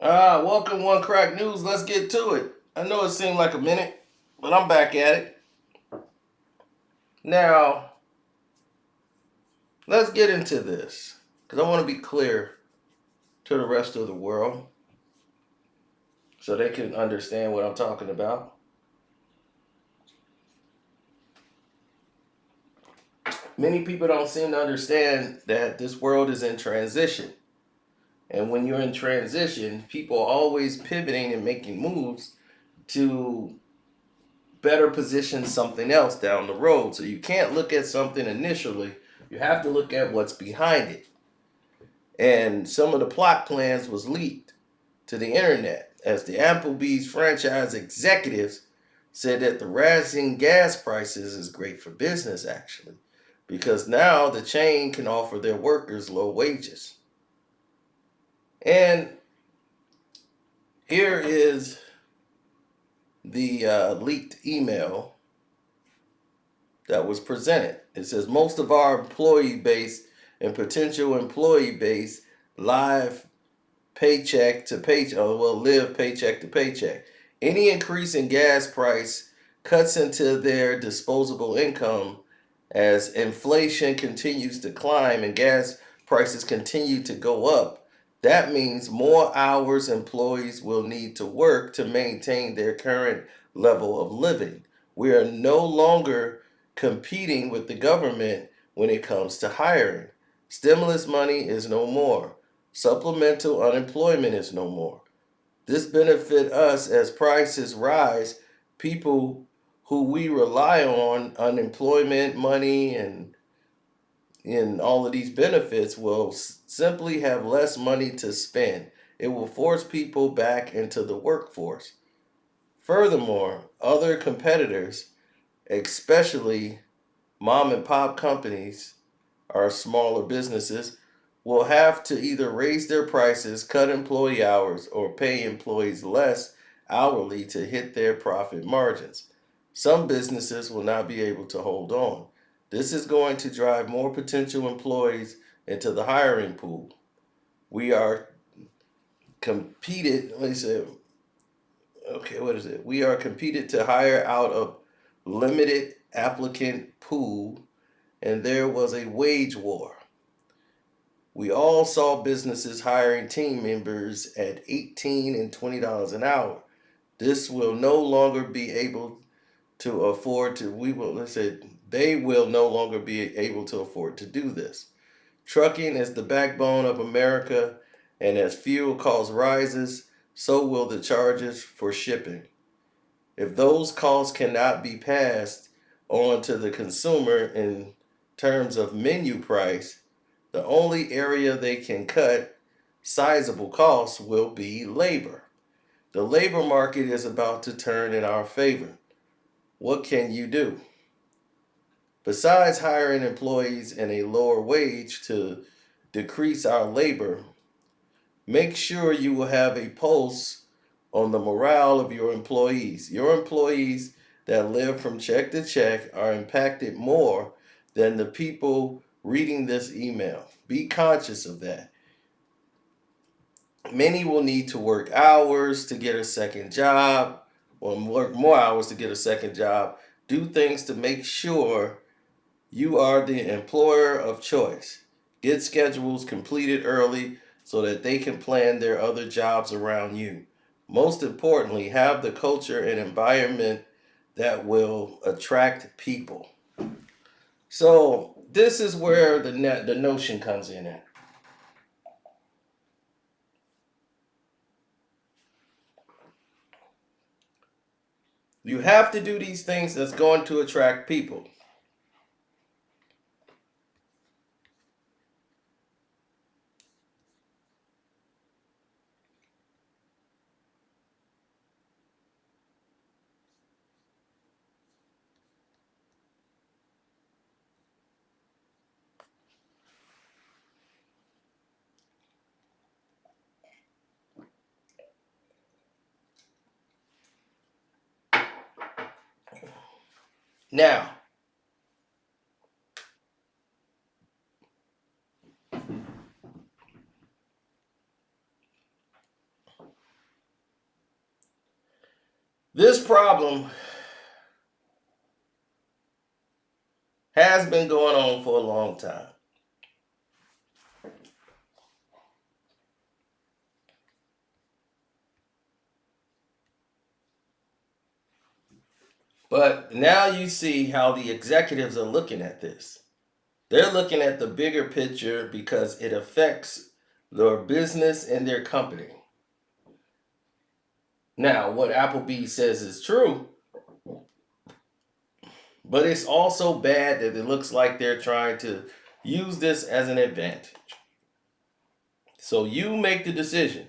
Welcome One Crack News. Let's get to it. I know it seemed like a minute, but I'm back at it. Now, let's get into this because I want to be clear to the rest of the world so they can understand what I'm talking about. Many people don't seem to understand that this world is in transition. And when you're in transition, people are always pivoting and making moves to better position something else down the road. So you can't look at something initially, you have to look at what's behind it. And some of the plot plans was leaked to the internet as the Applebees franchise executives said that the rising gas prices is great for business actually, because now the chain can offer their workers low wages. And here is the leaked email that was presented. It says most of our employee base and potential employee base live paycheck to paycheck, or will live paycheck to paycheck. Any increase in gas price cuts into their disposable income as inflation continues to climb and gas prices continue to go up. That means more hours employees will need to work to maintain their current level of living. We are no longer competing with the government when it comes to hiring. Stimulus money is no more. Supplemental unemployment is no more. This benefit us as prices rise. People who we rely on unemployment money and all of these benefits will simply have less money to spend. It will force people back into the workforce. Furthermore, other competitors, especially mom and pop companies, our smaller businesses, will have to either raise their prices, cut employee hours, or pay employees less hourly to hit their profit margins. Some businesses will not be able to hold on. This is going to drive more potential employees into the hiring pool. We are competed, let me say, okay, what is it? We are competed to hire out of limited applicant pool, and there was a wage war. We all saw businesses hiring team members at $18 and $20 an hour. This will no longer be able to afford to, we will, let's say, they will no longer be able to afford to do this. Trucking is the backbone of America, and as fuel cost rises, so will the charges for shipping. If those costs cannot be passed on to the consumer in terms of menu price, the only area they can cut sizable costs will be labor. The labor market is about to turn in our favor. What can you do? Besides hiring employees and a lower wage to decrease our labor, make sure you will have a pulse on the morale of your employees. Your employees that live from check to check are impacted more than the people reading this email. Be conscious of that. Many will need to work hours to get a second job, or work more hours to get a second job. Do things to make sure you are the employer of choice. Get schedules completed early so that they can plan their other jobs around you. Most importantly, have the culture and environment that will attract people. So this is where the notion comes in at. You have to do these things that's going to attract people. Now, This problem has been going on for a long time. But now you see how the executives are looking at this. They're looking at the bigger picture because it affects their business and their company. Now, what Applebees says is true, but it's also bad that it looks like they're trying to use this as an advantage. So you make the decision.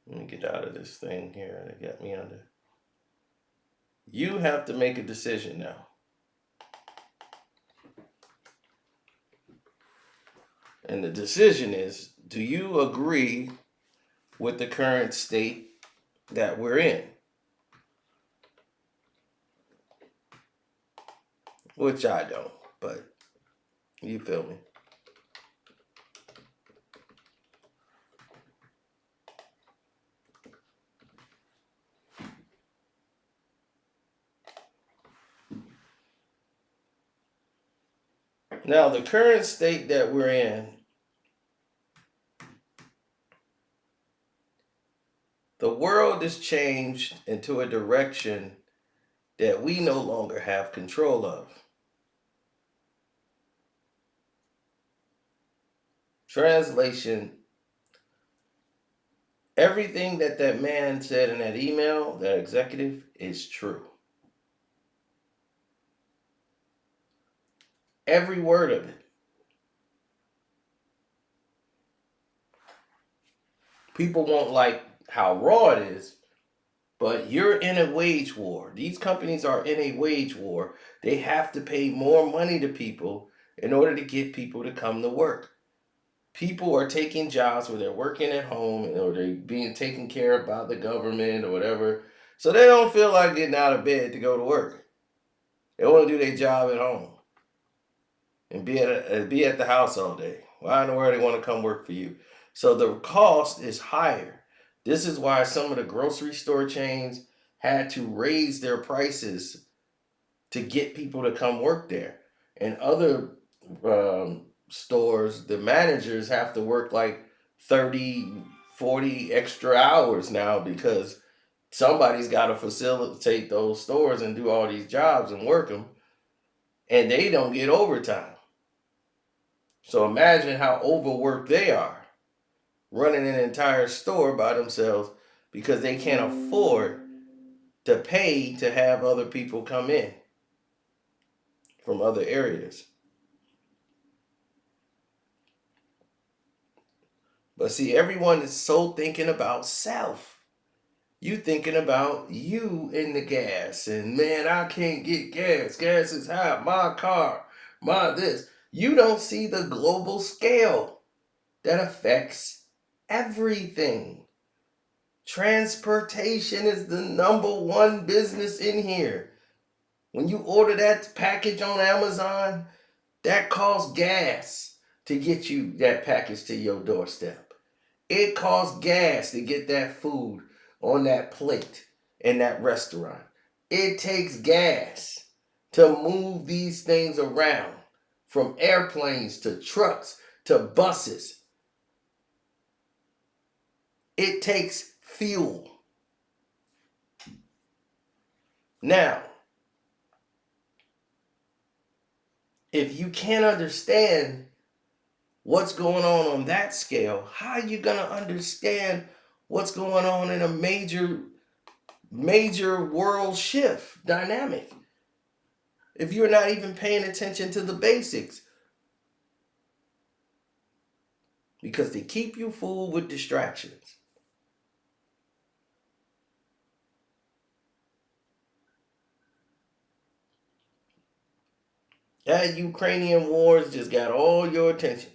Let me get out of this thing here. They got me under. You have to make a decision now. And the decision is, do you agree with the current state that we're in? Which I don't, but you feel me. Now, the current state that we're in, the world has changed into a direction that we no longer have control of. Translation: everything that man said in that email, that executive, is true. Every word of it. People won't like how raw it is, but you're in a wage war. These companies are in a wage war. They have to pay more money to people in order to get people to come to work. People are taking jobs where they're working at home or they're being taken care of by the government or whatever. So they don't feel like getting out of bed to go to work. They want to do their job at home and be at the house all day. Why in the world they want to come work for you? So the cost is higher. This is why some of the grocery store chains had to raise their prices to get people to come work there. And other stores, the managers have to work like 30, 40 extra hours now because somebody's got to facilitate those stores and do all these jobs and work them, and they don't get overtime. So imagine how overworked they are running an entire store by themselves because they can't afford to pay to have other people come in from other areas. But see, everyone is so thinking about self. You thinking about you and the gas, and man, I can't get gas. Gas is high. My car, my this. You don't see the global scale that affects everything. Transportation is the number one business in here. When you order that package on Amazon, that costs gas to get you that package to your doorstep. It costs gas to get that food on that plate in that restaurant. It takes gas to move these things around, from airplanes to trucks to buses. It takes fuel. Now, if you can't understand what's going on that scale, how are you going to understand what's going on in a major world shift dynamic if you're not even paying attention to the basics? Because they keep you fooled with distractions. That Ukrainian wars just got all your attention.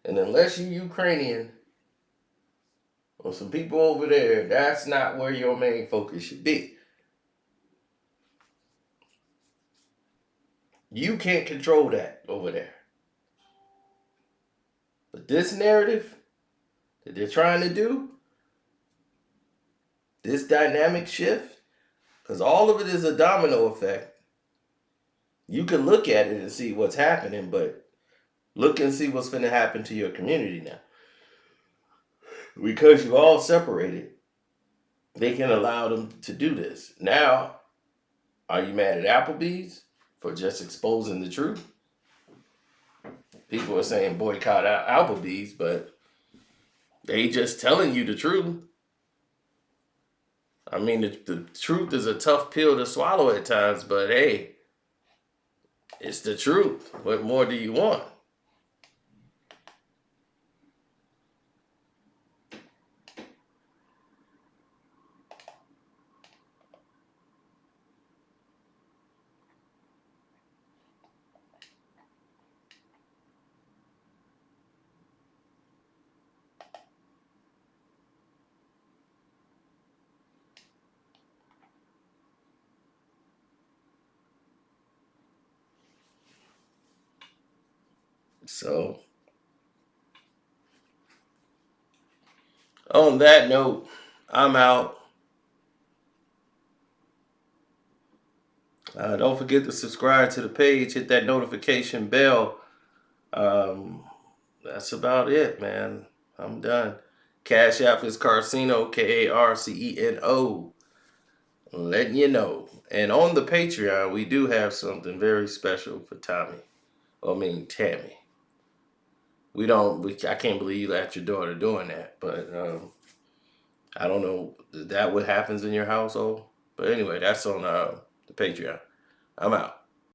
And unless you're Ukrainian or some people over there, that's not where your main focus should be. You can't control that over there. But this narrative that they're trying to do, this dynamic shift, because all of it is a domino effect. You can look at it and see what's happening, but look and see what's going to happen to your community now. Because you all separated, they can allow them to do this. Now, are you mad at Applebees for just exposing the truth? People are saying boycott Applebees, but they just telling you the truth. I mean, the truth is a tough pill to swallow at times, but hey, it's the truth. What more do you want? So, on that note, I'm out. Don't forget to subscribe to the page, hit that notification bell. Um, that's about it, man. I'm done. Cash App is Carcino, Karceno. Letting you know. And on the Patreon, we do have something very special for Tommy. Tammy. I can't believe you let your daughter doing that, but I don't know that what happens in your household. But anyway, that's on the Patreon. I'm out.